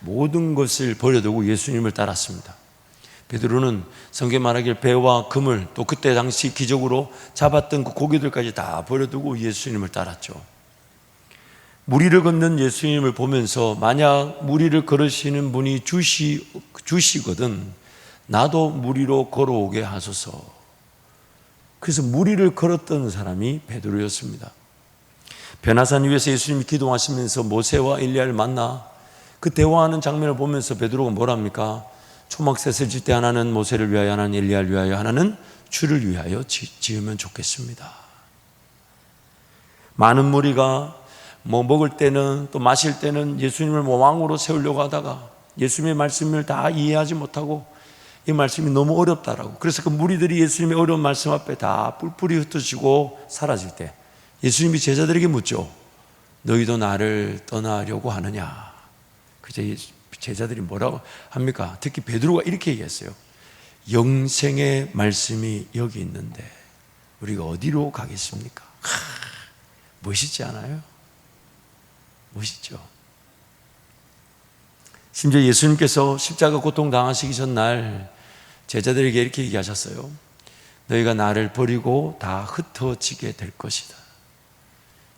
모든 것을 버려두고 예수님을 따랐습니다. 베드로는 성경에 말하길 배와 그물, 또 그때 당시 기적으로 잡았던 그 고기들까지 다 버려두고 예수님을 따랐죠. 무리를 걷는 예수님을 보면서 만약 무리를 걸으시는 분이 주시거든 나도 무리로 걸어오게 하소서. 그래서 무리를 걸었던 사람이 베드로였습니다. 변화산 위에서 예수님이 기도하시면서 모세와 엘리야를 만나 그 대화하는 장면을 보면서 베드로가 뭐랍니까? 초막셋을 질 때 하나는 모세를 위하여, 하나는 엘리야를 위하여, 하나는 주를 위하여 지으면 좋겠습니다. 많은 무리가 먹을 때는 또 마실 때는 예수님을 왕으로 세우려고 하다가 예수님의 말씀을 다 이해하지 못하고 이 말씀이 너무 어렵다라고, 그래서 그 무리들이 예수님의 어려운 말씀 앞에 다 뿔뿔이 흩어지고 사라질 때 예수님이 제자들에게 묻죠. 너희도 나를 떠나려고 하느냐? 그제 제자들이 뭐라고 합니까? 특히 베드로가 이렇게 얘기했어요. 영생의 말씀이 여기 있는데 우리가 어디로 가겠습니까? 멋있지 않아요? 멋있죠. 심지어 예수님께서 십자가 고통 당하시기 전날 제자들에게 이렇게 얘기하셨어요. 너희가 나를 버리고 다 흩어지게 될 것이다.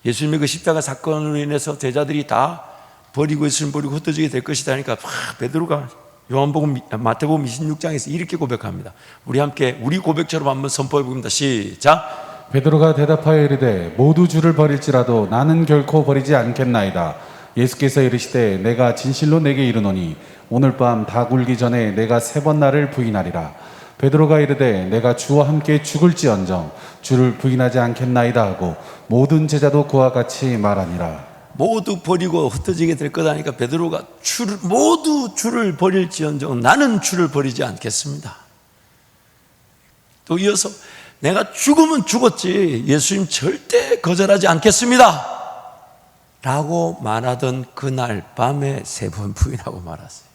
예수님의 그 십자가 사건으로 인해서 제자들이 다 버리고 예수님 버리고 흩어지게 될 것이다 하니까 베드로가 요한복음 마태복음 26장에서 이렇게 고백합니다. 우리 함께 우리 고백처럼 한번 선포해 봅니다. 시작. 베드로가 대답하여 이르되 모두 주를 버릴지라도 나는 결코 버리지 않겠나이다. 예수께서 이르시되 내가 진실로 내게 이르노니 오늘 밤 다 굴기 전에 내가 3번 나를 부인하리라. 베드로가 이르되 내가 주와 함께 죽을지언정 주를 부인하지 않겠나이다 하고 모든 제자도 그와 같이 말하니라. 모두 버리고 흩어지게 될 거다 하니까 베드로가 모두 주를 버릴지언정 나는 주를 버리지 않겠습니다. 또 이어서 내가 죽으면 죽었지 예수님 절대 거절하지 않겠습니다 라고 말하던 그날 밤에 3번 부인하고 말았어요.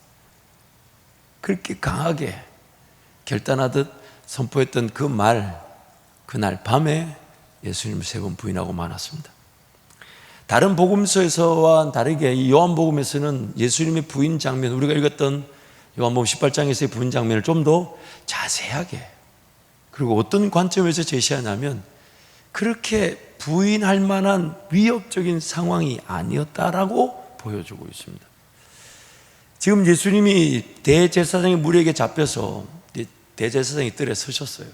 그렇게 강하게 결단하듯 선포했던 그 말, 그날 밤에 예수님을 3번 부인하고 말았습니다. 다른 복음서에서와 다르게 이 요한복음에서는 예수님의 부인 장면, 우리가 읽었던 요한복음 18장에서의 부인 장면을 좀 더 자세하게, 그리고 어떤 관점에서 제시하냐면 그렇게 부인할 만한 위협적인 상황이 아니었다라고 보여주고 있습니다. 지금 예수님이 대제사장의 무리에게 잡혀서 대제사장의 뜰에 서셨어요.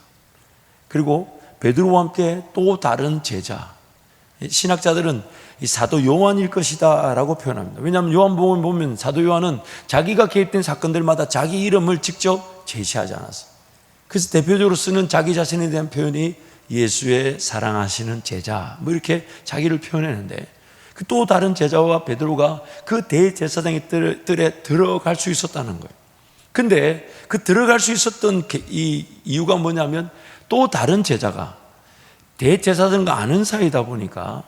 그리고 베드로와 함께 또 다른 제자, 신학자들은 이 사도 요한일 것이다 라고 표현합니다. 왜냐하면 요한복음을 보면 사도 요한은 자기가 개입된 사건들마다 자기 이름을 직접 제시하지 않았어요. 그래서 대표적으로 쓰는 자기 자신에 대한 표현이 예수의 사랑하시는 제자, 뭐 이렇게 자기를 표현했는데 그 또 다른 제자와 베드로가 그 대제사장의 뜰에 들어갈 수 있었다는 거예요. 근데 그 들어갈 수 있었던 이 이유가 뭐냐면 또 다른 제자가 대제사장과 아는 사이다 보니까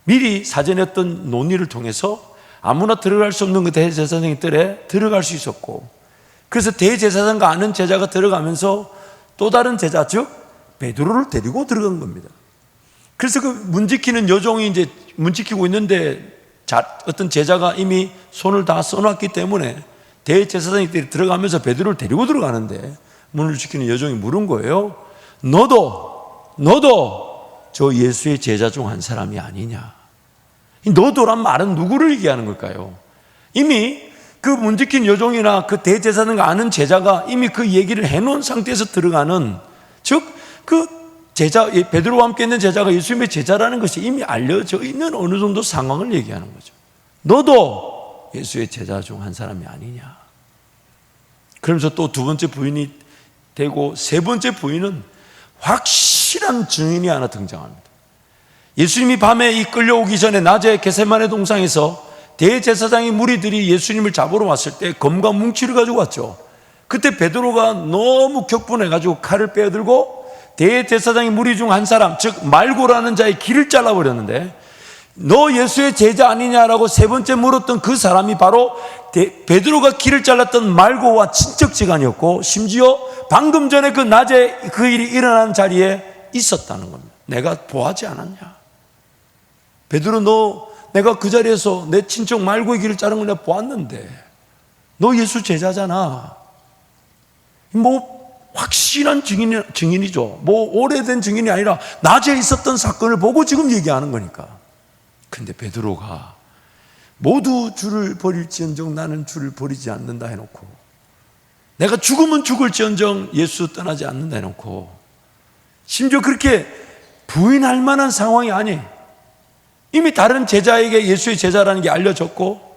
미리 사전에 어떤 논의를 통해서 아무나 들어갈 수 없는 그 대제사장의 뜰에 들어갈 수 있었고, 그래서 대제사장과 아는 제자가 들어가면서 또 다른 제자, 즉 베드로를 데리고 들어간 겁니다. 그래서 그 문 지키는 여종이 이제 문 지키고 있는데 어떤 제자가 이미 손을 다 써놨기 때문에 대제사장이 들어가면서 베드로를 데리고 들어가는데 문을 지키는 여종이 물은 거예요. 너도 저 예수의 제자 중 한 사람이 아니냐? 너도란 말은 누구를 얘기하는 걸까요? 이미 그 문 지킨 여종이나 그 대제사장과 아는 제자가 이미 그 얘기를 해놓은 상태에서 들어가는, 즉 그 제자, 베드로와 함께 있는 제자가 예수님의 제자라는 것이 이미 알려져 있는 어느 정도 상황을 얘기하는 거죠. 너도 예수의 제자 중 한 사람이 아니냐? 그러면서 또 2번째 부인이 되고 3번째 부인은 확실한 증인이 하나 등장합니다. 예수님이 밤에 이 끌려오기 전에 낮에 겟세마네 동상에서 대제사장의 무리들이 예수님을 잡으러 왔을 때 검과 뭉치를 가지고 왔죠. 그때 베드로가 너무 격분해가지고 칼을 빼어들고 대제사장의 무리 중 한 사람, 즉 말고라는 자의 귀를 잘라버렸는데 너 예수의 제자 아니냐라고 3번째 물었던 그 사람이 바로 베드로가 귀를 잘랐던 말고와 친척지간이었고, 심지어 방금 전에 그 낮에 그 일이 일어난 자리에 있었다는 겁니다. 내가 보하지 않았냐? 베드로, 내가 그 자리에서 내 친척 말고의 귀를 자른 걸 내가 보았는데 너 예수 제자잖아. 뭐 확실한 증인이죠. 뭐 오래된 증인이 아니라 낮에 있었던 사건을 보고 지금 얘기하는 거니까. 근데 베드로가 모두 주를 버릴지언정 나는 주를 버리지 않는다 해놓고, 내가 죽으면 죽을지언정 예수 떠나지 않는다 해놓고, 심지어 그렇게 부인할 만한 상황이 아니에요. 이미 다른 제자에게 예수의 제자라는 게 알려졌고,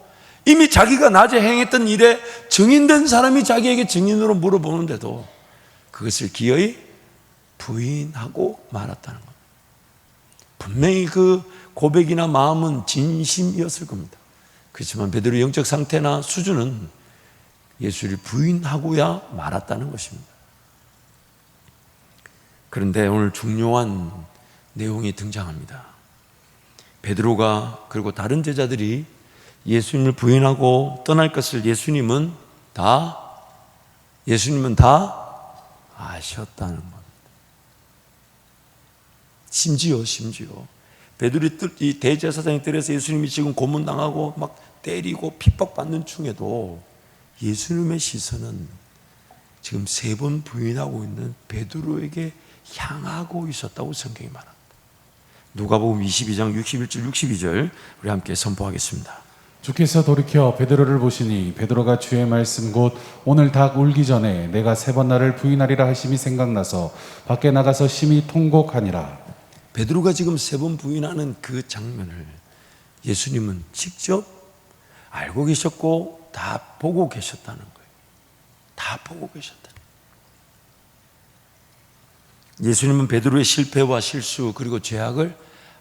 이미 자기가 낮에 행했던 일에 증인된 사람이 자기에게 증인으로 물어보는데도 그것을 기어이 부인하고 말았다는 겁니다. 분명히 그 고백이나 마음은 진심이었을 겁니다. 그렇지만 베드로의 영적 상태나 수준은 예수를 부인하고야 말았다는 것입니다. 그런데 오늘 중요한 내용이 등장합니다. 베드로가 그리고 다른 제자들이 예수님을 부인하고 떠날 것을 예수님은 다 아셨다는 겁니다. 심지어 베드로의 이 대제사장의 뜰에서 예수님이 지금 고문당하고 막 때리고 핍박받는 중에도 예수님의 시선은 지금 3번 부인하고 있는 베드로에게 향하고 있었다고 성경이 말합니다. 누가복음 22장 61절 62절 우리 함께 선포하겠습니다. 주께서 돌이켜 베드로를 보시니 베드로가 주의 말씀 곧 오늘 닭 울기 전에 내가 3번 나를 부인하리라 하심이 생각나서 밖에 나가서 심히 통곡하니라. 베드로가 지금 3번 부인하는 그 장면을 예수님은 직접 알고 계셨고 다 보고 계셨다는 거예요. 다 보고 계셨다. 예수님은 베드로의 실패와 실수 그리고 죄악을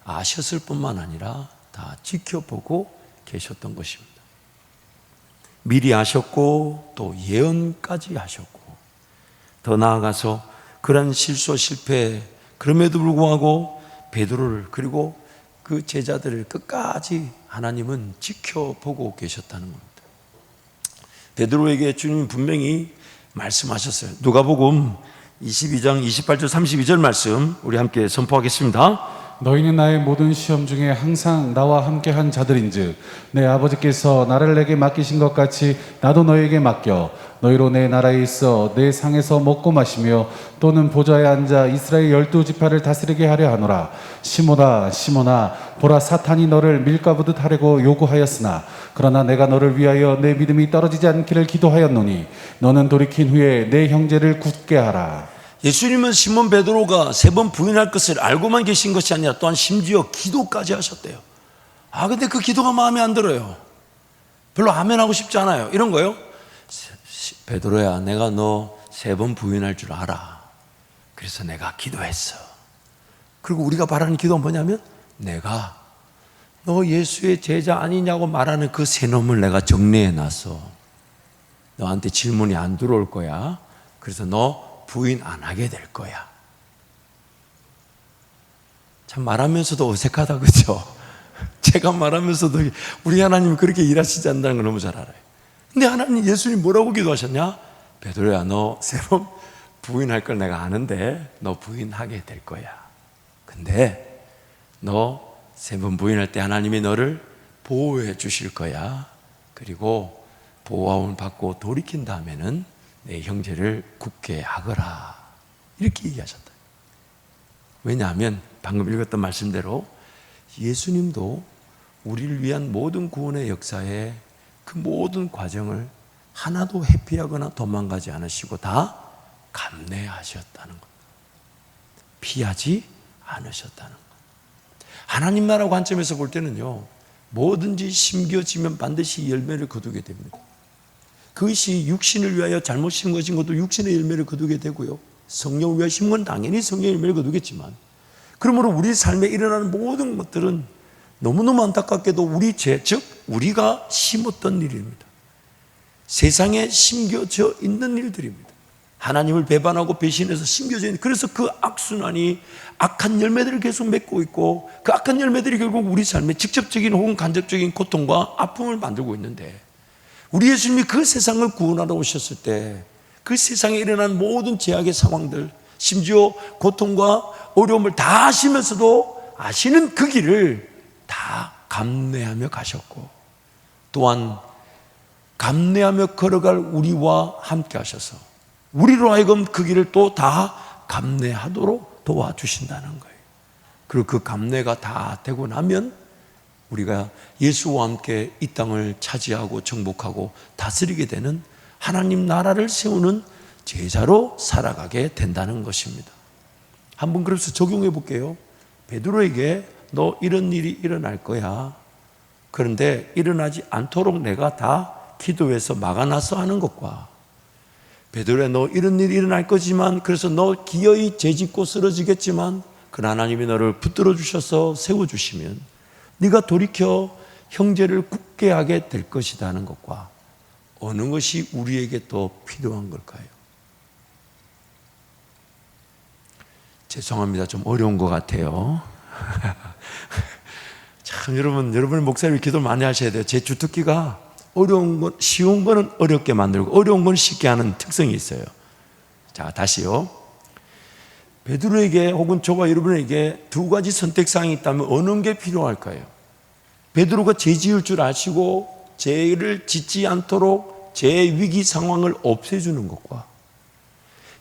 아셨을 뿐만 아니라 다 지켜보고 계셨던 것입니다. 미리 아셨고 또 예언까지 하셨고, 더 나아가서 그런 실수 실패 그럼에도 불구하고 베드로를 그리고 그 제자들을 끝까지 하나님은 지켜보고 계셨다는 겁니다. 베드로에게 주님이 분명히 말씀하셨어요. 누가복음 22장 28절 32절 말씀 우리 함께 선포하겠습니다. 너희는 나의 모든 시험 중에 항상 나와 함께한 자들인즉 내 아버지께서 나를 내게 맡기신 것 같이 나도 너희에게 맡겨 너희로 내 나라에 있어 내 상에서 먹고 마시며 또는 보좌에 앉아 이스라엘 12지파를 다스리게 하려 하노라. 시몬아 시몬아 보라 사탄이 너를 밀가부듯 하려고 요구하였으나 그러나 내가 너를 위하여 내 믿음이 떨어지지 않기를 기도하였노니 너는 돌이킨 후에 내 형제를 굳게 하라. 예수님은 시몬 베드로가 3번 부인할 것을 알고만 계신 것이 아니라 또한 심지어 기도까지 하셨대요. 근데 그 기도가 마음에 안 들어요. 별로 아멘하고 싶지 않아요. 이런 거요. 베드로야, 내가 너 3번 부인할 줄 알아. 그래서 내가 기도했어. 그리고 우리가 바라는 기도가 뭐냐면, 내가 너 예수의 제자 아니냐고 말하는 그 새 놈을 내가 정리해 놨어. 너한테 질문이 안 들어올 거야. 그래서 너 부인 안 하게 될 거야. 참 말하면서도 어색하다, 그죠? 제가 말하면서도 우리 하나님이 그렇게 일하시지 않는다는 걸 너무 잘 알아요. 근데 하나님, 예수님 뭐라고 기도하셨냐? 베드로야, 너 3번 부인할 걸 내가 아는데 너 부인하게 될 거야. 근데 너 3번 부인할 때 하나님이 너를 보호해 주실 거야. 그리고 보호함을 받고 돌이킨 다음에는 내 형제를 굳게 하거라. 이렇게 얘기하셨다. 왜냐하면 방금 읽었던 말씀대로 예수님도 우리를 위한 모든 구원의 역사에 그 모든 과정을 하나도 회피하거나 도망가지 않으시고 다 감내하셨다는 겁니다. 피하지 않으셨다는 것. 하나님 나라 관점에서 볼 때는요, 뭐든지 심겨지면 반드시 열매를 거두게 됩니다. 그것이 육신을 위하여 잘못 심어진 것도 육신의 열매를 거두게 되고요, 성령을 위하여 심은 건 당연히 성령의 열매를 거두겠지만, 그러므로 우리 삶에 일어나는 모든 것들은 너무너무 안타깝게도 우리 죄, 즉 우리가 심었던 일입니다. 세상에 심겨져 있는 일들입니다. 하나님을 배반하고 배신해서 심겨져 있는, 그래서 그 악순환이 악한 열매들을 계속 맺고 있고, 그 악한 열매들이 결국 우리 삶에 직접적인 혹은 간접적인 고통과 아픔을 만들고 있는데, 우리 예수님이 그 세상을 구원하러 오셨을 때 그 세상에 일어난 모든 죄악의 상황들, 심지어 고통과 어려움을 다 아시면서도 아시는 그 길을 다 감내하며 가셨고, 또한 감내하며 걸어갈 우리와 함께 하셔서 우리로 하여금 그 길을 또 다 감내하도록 도와주신다는 거예요. 그리고 그 감내가 다 되고 나면 우리가 예수와 함께 이 땅을 차지하고 정복하고 다스리게 되는 하나님 나라를 세우는 제자로 살아가게 된다는 것입니다. 한번 그래서 적용해 볼게요. 베드로에게 너 이런 일이 일어날 거야. 그런데 일어나지 않도록 내가 다 기도해서 막아놔서 하는 것과 베드로야 너 이런 일이 일어날 거지만 그래서 너 기어이 죄짓고 쓰러지겠지만 그 하나님이 너를 붙들어 주셔서 세워주시면 네가 돌이켜 형제를 굳게 하게 될 것이다 하는 것과 어느 것이 우리에게 더 필요한 걸까요? 죄송합니다. 좀 어려운 것 같아요. 참 여러분의 목사님이 기도 많이 하셔야 돼요. 제 주특기가 어려운 건, 쉬운 거는 어렵게 만들고 어려운 건 쉽게 하는 특성이 있어요. 자, 다시요. 베드로에게 혹은 저와 여러분에게 두 가지 선택사항이 있다면 어느 게 필요할까요? 베드로가 죄 지을 줄 아시고 죄를 짓지 않도록 죄 위기 상황을 없애주는 것과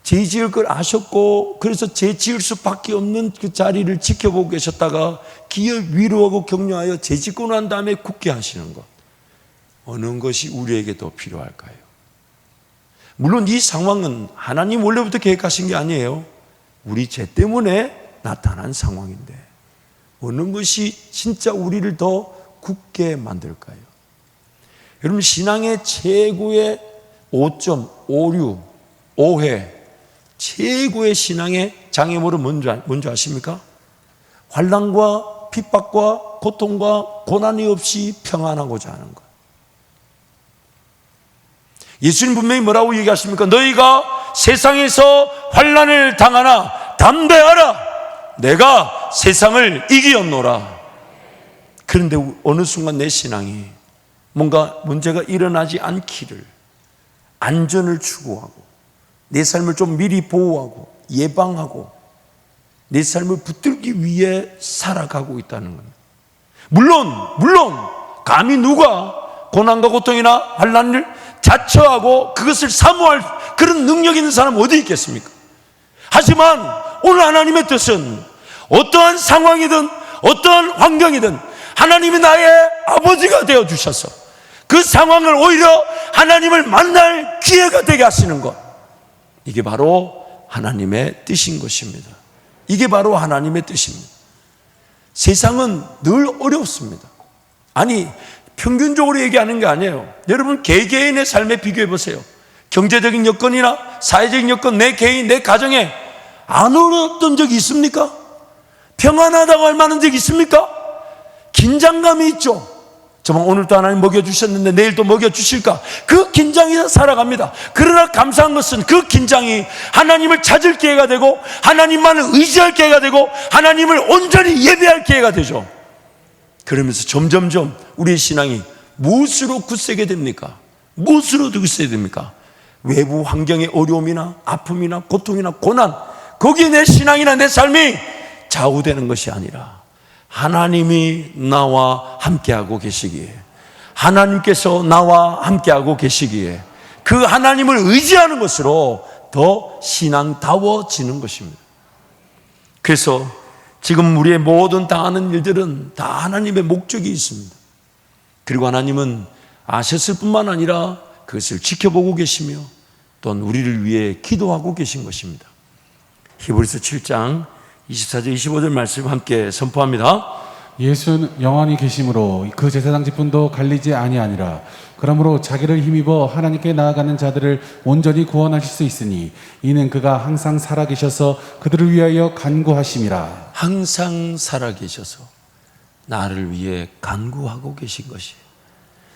죄 지을 걸 아셨고 그래서 죄 지을 수밖에 없는 그 자리를 지켜보고 계셨다가 기어 위로하고 격려하여 죄 짓고 난 다음에 굳게 하시는 것, 어느 것이 우리에게 더 필요할까요? 물론 이 상황은 하나님 원래부터 계획하신 게 아니에요. 우리 죄 때문에 나타난 상황인데 어느 것이 진짜 우리를 더 굳게 만들까요? 여러분, 신앙의 최고의 5.56, 5회 최고의 신앙의 장애물은 뭔지 아십니까? 환난과 핍박과 고통과 고난이 없이 평안하고자 하는 것. 예수님 분명히 뭐라고 얘기하십니까? 너희가 세상에서 환난을 당하나 담대하라, 내가 세상을 이기었노라. 그런데 어느 순간 내 신앙이 뭔가 문제가 일어나지 않기를 안전을 추구하고 내 삶을 좀 미리 보호하고 예방하고 내 삶을 붙들기 위해 살아가고 있다는 겁니다. 물론 감히 누가 고난과 고통이나 환난을 자처하고 그것을 사모할 그런 능력 있는 사람 어디 있겠습니까? 하지만 오늘 하나님의 뜻은 어떠한 상황이든 어떠한 환경이든 하나님이 나의 아버지가 되어 주셔서 그 상황을 오히려 하나님을 만날 기회가 되게 하시는 것, 이게 바로 하나님의 뜻인 것입니다. 이게 바로 하나님의 뜻입니다. 세상은 늘 어렵습니다. 아니, 평균적으로 얘기하는 게 아니에요. 여러분, 개개인의 삶에 비교해 보세요. 경제적인 여건이나 사회적인 여건, 내 개인, 내 가정에 안 어려웠던 적이 있습니까? 평안하다고 할 만한 적이 있습니까? 긴장감이 있죠. 정말 오늘도 하나님 먹여주셨는데 내일도 먹여주실까? 그 긴장이 살아갑니다. 그러나 감사한 것은 그 긴장이 하나님을 찾을 기회가 되고 하나님만을 의지할 기회가 되고 하나님을 온전히 예배할 기회가 되죠. 그러면서 점점점 우리의 신앙이 무엇으로 굳세게 됩니까? 무엇으로 굳세게 됩니까? 외부 환경의 어려움이나 아픔이나 고통이나 고난, 거기에 내 신앙이나 내 삶이 좌우되는 것이 아니라 하나님이 나와 함께하고 계시기에, 하나님께서 나와 함께하고 계시기에 그 하나님을 의지하는 것으로 더 신앙다워지는 것입니다. 그래서 지금 우리의 모든 당하는 일들은 다 하나님의 목적이 있습니다. 그리고 하나님은 아셨을 뿐만 아니라 그것을 지켜보고 계시며 또한 우리를 위해 기도하고 계신 것입니다. 히브리서 7장 24절 25절 말씀 함께 선포합니다. 예수는 영원히 계심으로 그 제사장 직분도 갈리지 아니하니라. 그러므로 자기를 힘입어 하나님께 나아가는 자들을 온전히 구원하실 수 있으니 이는 그가 항상 살아계셔서 그들을 위하여 간구하심이라. 항상 살아계셔서 나를 위해 간구하고 계신 것이,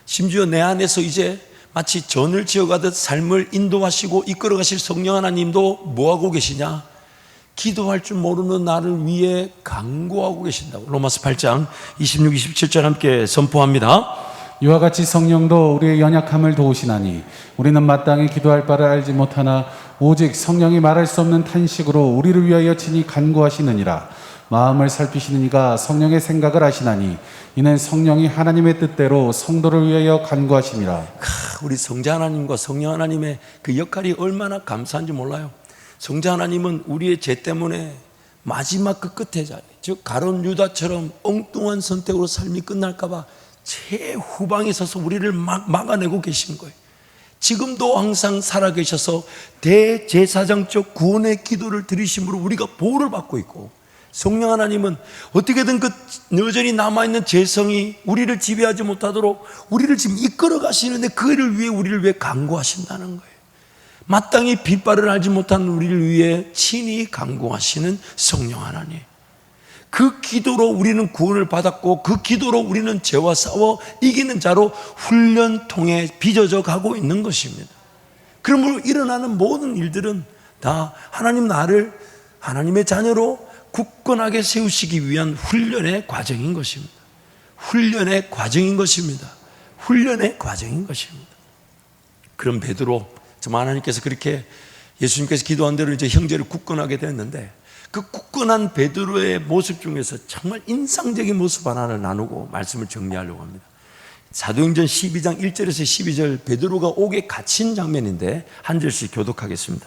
심지어 내 안에서 이제 마치 전을 지어가듯 삶을 인도하시고 이끌어가실 성령 하나님도 뭐하고 계시냐? 기도할 줄 모르는 나를 위해 간구하고 계신다고. 로마서 8장 26, 27절 함께 선포합니다. 이와 같이 성령도 우리의 연약함을 도우시나니 우리는 마땅히 기도할 바를 알지 못하나 오직 성령이 말할 수 없는 탄식으로 우리를 위하여 친히 간구하시느니라. 마음을 살피시는 이가 성령의 생각을 아시나니 이는 성령이 하나님의 뜻대로 성도를 위하여 간구하심이라. 우리 성자 하나님과 성령 하나님의 그 역할이 얼마나 감사한지 몰라요. 성자 하나님은 우리의 죄 때문에 마지막 그 끝에, 즉 가룟 유다처럼 엉뚱한 선택으로 삶이 끝날까봐 최후방에 서서 우리를 막아내고 계신 거예요. 지금도 항상 살아계셔서 대제사장적 구원의 기도를 드리심으로 우리가 보호를 받고 있고, 성령 하나님은 어떻게든 그 여전히 남아있는 죄성이 우리를 지배하지 못하도록 우리를 지금 이끌어 가시는데, 그를 위해 우리를 위해 간구하신다는 거예요. 마땅히 빛발을 알지 못한 우리를 위해 친히 간구하시는 성령 하나님, 그 기도로 우리는 구원을 받았고, 그 기도로 우리는 죄와 싸워 이기는 자로 훈련 통해 빚어져 가고 있는 것입니다. 그러므로 일어나는 모든 일들은 다 하나님 나를 하나님의 자녀로 굳건하게 세우시기 위한 훈련의 과정인 것입니다. 훈련의 과정인 것입니다. 훈련의 과정인 것입니다. 그럼 베드로, 정말 하나님께서 그렇게 예수님께서 기도한 대로 이제 형제를 굳건하게 됐는데, 그 굳건한 베드로의 모습 중에서 정말 인상적인 모습 하나를 나누고 말씀을 정리하려고 합니다. 사도행전 12장 1절에서 12절, 베드로가 옥에 갇힌 장면인데 한 절씩 교독하겠습니다.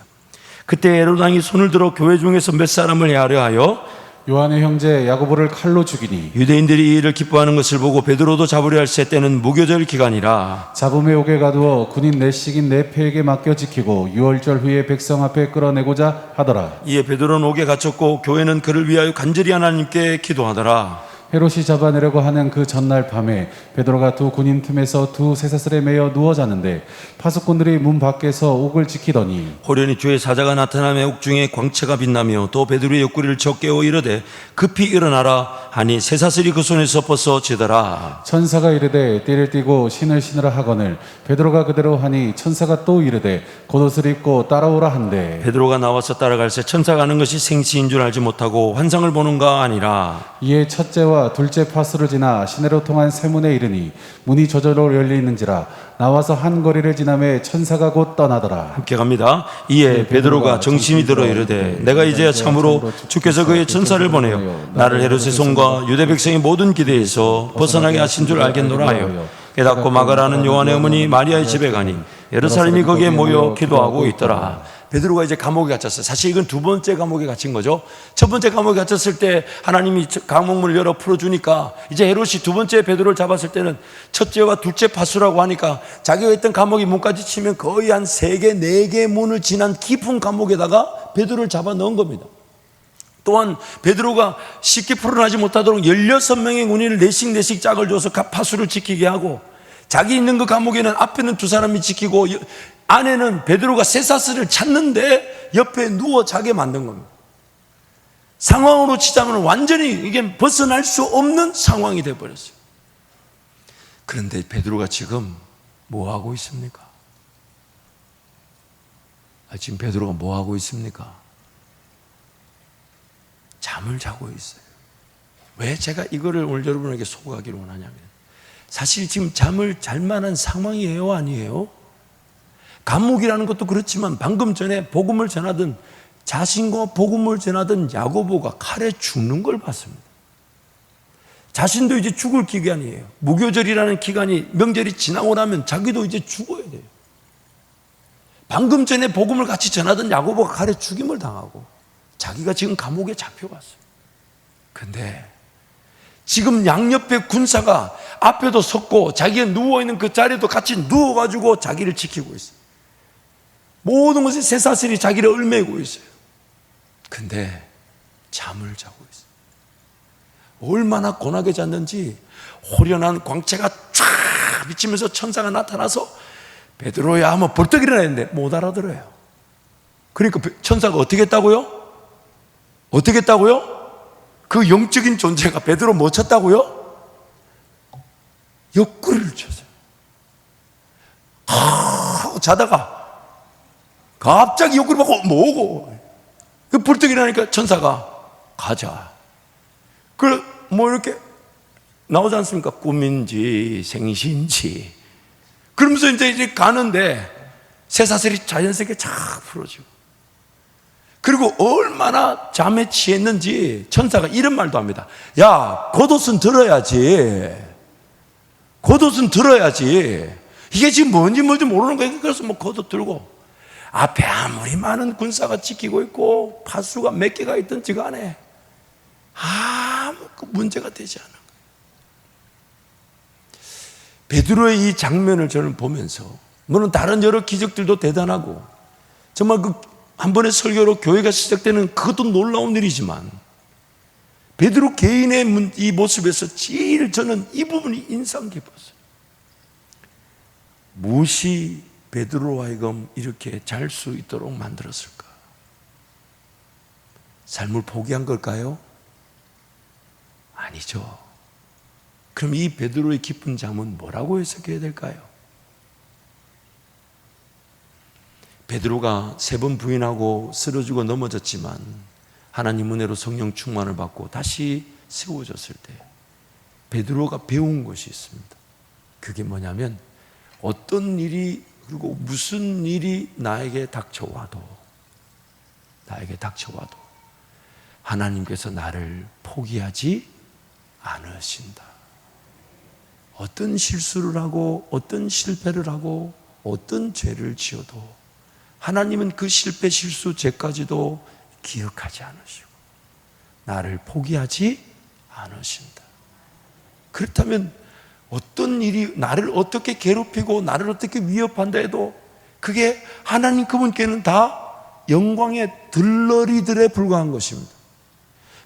그때 헤롯 왕이 손을 들어 교회 중에서 몇 사람을 헤아려 하여 요한의 형제 야고보를 칼로 죽이니 유대인들이 이 일을 기뻐하는 것을 보고 베드로도 잡으려 할세 때는 무교절 기간이라 잡음의 옥에 가두어 군인 넷씩인 네 패에게 맡겨 지키고 유월절 후에 백성 앞에 끌어내고자 하더라. 이에 베드로는 옥에 갇혔고 교회는 그를 위하여 간절히 하나님께 기도하더라. 헤롯이 잡아내려고 하는 그 전날 밤에 베드로가 두 군인 틈에서 두 쇠사슬에 매여 누워 자는데 파수꾼들이 문 밖에서 옥을 지키더니 호련히 주의 사자가 나타나며 옥중에 광채가 빛나며 또 베드로의 옆구리를 쳐 깨워 이르되 급히 일어나라 하니 쇠사슬이 그 손에서 벗어지더라. 천사가 이르되 띠를 띠고 신을 신으라 하거늘 베드로가 그대로 하니 천사가 또 이르되 겉옷을 입고 따라오라 한대 베드로가 나와서 따라갈새 천사가 하는 것이 생시인 줄 알지 못하고 환상을 보는가 아니라. 이에 첫째와 둘째 파수를 지나 시내로 통한 세문에 이르니 문이 저절로 열리는지라 나와서 한 거리를 지나매 천사가 곧 떠나더라. 함께 갑니다. 이에 베드로가 정신이 들어 이르되 내가 이제야 참으로 주께서 그의 천사를 보내어 나를 헤롯의 손과 유대 백성의 모든 기대에서 벗어나게 하신 줄 알겠노라 하여 깨닫고 마가라는 요한의 어머니 마리아의 집에 가니 여러 사람이 거기에 모여 기도하고 있더라. 베드로가 이제 감옥에 갇혔어요. 사실 이건 두 번째 감옥에 갇힌 거죠. 첫 번째 감옥에 갇혔을 때 하나님이 감옥문을 열어 풀어주니까 이제 헤롯이 두 번째 베드로를 잡았을 때는 첫째와 둘째 파수라고 하니까 자기가 있던 감옥이 문까지 치면 거의 한 3개, 4개 문을 지난 깊은 감옥에다가 베드로를 잡아 넣은 겁니다. 또한 베드로가 쉽게 풀어나지 못하도록 16명의 군인을 넷씩 짝을 줘서 파수를 지키게 하고, 자기 있는 그 감옥에는 앞에는 두 사람이 지키고 안에는 베드로가 쇠사슬을 찾는데 옆에 누워 자게 만든 겁니다. 상황으로 치자면 완전히 이게 벗어날 수 없는 상황이 되어버렸어요. 그런데 베드로가 지금 뭐 하고 있습니까? 지금 베드로가 뭐 하고 있습니까? 잠을 자고 있어요. 왜 제가 이거를 오늘 여러분에게 소개하기를 원하냐면, 사실 지금 잠을 잘 만한 상황이에요, 아니에요? 감옥이라는 것도 그렇지만 방금 전에 복음을 전하던, 자신과 복음을 전하던 야고보가 칼에 죽는 걸 봤습니다. 자신도 이제 죽을 기간이에요. 무교절이라는 기간이, 명절이 지나고 나면 자기도 이제 죽어야 돼요. 방금 전에 복음을 같이 전하던 야고보가 칼에 죽임을 당하고 자기가 지금 감옥에 잡혀갔어요. 근데 지금 양옆에 군사가 앞에도 섰고 자기가 누워있는 그 자리에도 같이 누워가지고 자기를 지키고 있어요. 모든 것이 쇠사슬이 자기를 얽매이고 있어요. 근데 잠을 자고 있어요. 얼마나 고나게 잤는지 호련한 광채가 쫙 비치면서 천사가 나타나서 베드로야 하면 벌떡 일어나는데 못 알아들어요. 그러니까 천사가 어떻게 했다고요? 어떻게 했다고요? 그 영적인 존재가 베드로 뭐 쳤다고요? 옆구리를 쳤어요. 자다가 갑자기 옆구리 받고 뭐고? 그 벌떡 일어나니까 천사가 가자. 그 뭐 이렇게 나오지 않습니까? 꿈인지 생신지. 그러면서 이제 가는데 쇠사슬이 자연스럽게 착 풀어지고. 그리고 얼마나 잠에 취했는지 천사가 이런 말도 합니다. 야, 겉옷은 들어야지. 겉옷은 들어야지. 이게 지금 뭔지 모르는 거예요. 그래서 뭐 겉옷 들고 앞에 아무리 많은 군사가 지키고 있고 파수가 몇 개가 있든지 간에 아무 문제가 되지 않아. 베드로의 이 장면을 저는 보면서, 물론 다른 여러 기적들도 대단하고 정말 그 한 번의 설교로 교회가 시작되는 그것도 놀라운 일이지만, 베드로 개인의 이 모습에서 제일 저는 이 부분이 인상 깊었어요. 무엇이 베드로와 하여금 이렇게 잘 수 있도록 만들었을까? 삶을 포기한 걸까요? 아니죠. 그럼 이 베드로의 깊은 잠은 뭐라고 해석해야 될까요? 베드로가 3번 부인하고 쓰러지고 넘어졌지만 하나님 은혜로 성령 충만을 받고 다시 세워졌을 때 베드로가 배운 것이 있습니다. 그게 뭐냐면, 어떤 일이, 그리고 무슨 일이 나에게 닥쳐와도 하나님께서 나를 포기하지 않으신다. 어떤 실수를 하고 어떤 실패를 하고 어떤 죄를 지어도 하나님은 그 실패, 실수, 죄까지도 기억하지 않으시고 나를 포기하지 않으신다. 그렇다면 어떤 일이 나를 어떻게 괴롭히고 나를 어떻게 위협한다 해도 그게 하나님 그분께는 다 영광의 들러리들에 불과한 것입니다.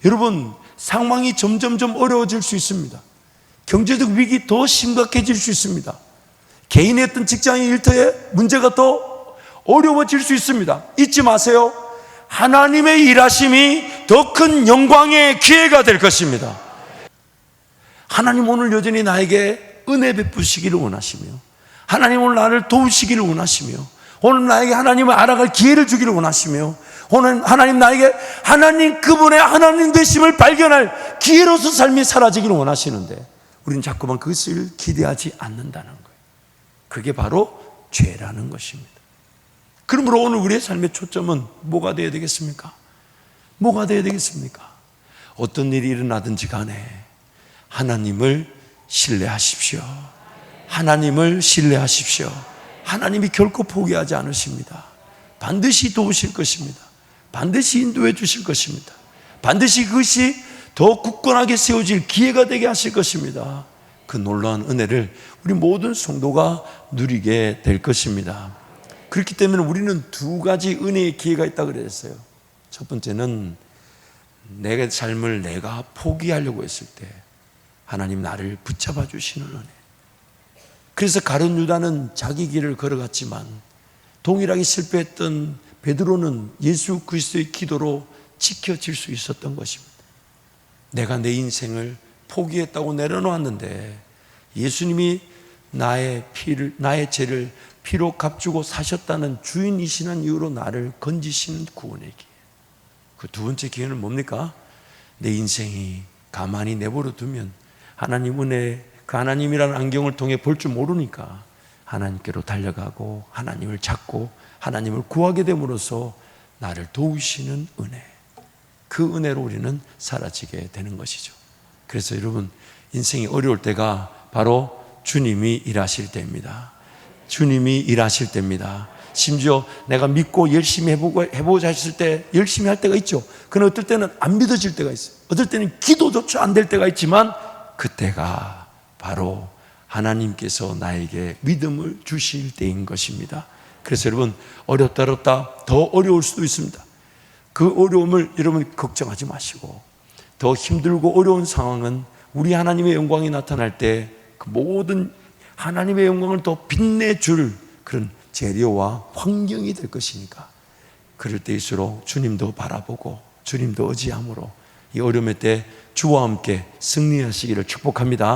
여러분, 상황이 점점점 어려워질 수 있습니다. 경제적 위기 더 심각해질 수 있습니다. 개인의 어떤 직장의 일터에 문제가 더 어려워질 수 있습니다. 잊지 마세요. 하나님의 일하심이 더 큰 영광의 기회가 될 것입니다. 하나님 오늘 여전히 나에게 은혜 베푸시기를 원하시며, 하나님 오늘 나를 도우시기를 원하시며, 오늘 나에게 하나님을 알아갈 기회를 주기를 원하시며, 오늘 하나님 나에게 하나님 그분의 하나님 되심을 발견할 기회로서 삶이 사라지기를 원하시는데 우리는 자꾸만 그것을 기대하지 않는다는 거예요. 그게 바로 죄라는 것입니다. 그러므로 오늘 우리의 삶의 초점은 뭐가 되어야 되겠습니까? 뭐가 되어야 되겠습니까? 어떤 일이 일어나든지 간에 하나님을 신뢰하십시오. 하나님을 신뢰하십시오. 하나님이 결코 포기하지 않으십니다. 반드시 도우실 것입니다. 반드시 인도해 주실 것입니다. 반드시 그것이 더 굳건하게 세워질 기회가 되게 하실 것입니다. 그 놀라운 은혜를 우리 모든 성도가 누리게 될 것입니다. 그렇기 때문에 우리는 2가지 은혜의 기회가 있다고 그랬어요. 첫 번째는 내 삶을 내가 포기하려고 했을 때 하나님 나를 붙잡아 주시는 은혜. 그래서 가룟 유다는 자기 길을 걸어갔지만 동일하게 실패했던 베드로는 예수 그리스도의 기도로 지켜질 수 있었던 것입니다. 내가 내 인생을 포기했다고 내려놓았는데 예수님이 나의 죄를 피로 값주고 사셨다는 주인이시는 이유로 나를 건지시는 구원의 기회. 그 2번째 기회는 뭡니까? 내 인생이 가만히 내버려 두면 하나님 은혜, 그 하나님이라는 안경을 통해 볼 줄 모르니까 하나님께로 달려가고 하나님을 찾고 하나님을 구하게 됨으로써 나를 도우시는 은혜, 그 은혜로 우리는 사라지게 되는 것이죠. 그래서 여러분, 인생이 어려울 때가 바로 주님이 일하실 때입니다. 주님이 일하실 때입니다. 심지어 내가 믿고 열심히 해보자 했을 때 열심히 할 때가 있죠. 그러나 어떨 때는 안 믿어질 때가 있어요. 어떨 때는 기도조차 안 될 때가 있지만 그때가 바로 하나님께서 나에게 믿음을 주실 때인 것입니다. 그래서 여러분, 어렵다 더 어려울 수도 있습니다. 그 어려움을 여러분 걱정하지 마시고, 더 힘들고 어려운 상황은 우리 하나님의 영광이 나타날 때 그 모든 하나님의 영광을 더 빛내줄 그런 재료와 환경이 될 것이니까, 그럴 때일수록 주님도 바라보고 주님도 의지함으로 이 어려움의 때 주와 함께 승리하시기를 축복합니다.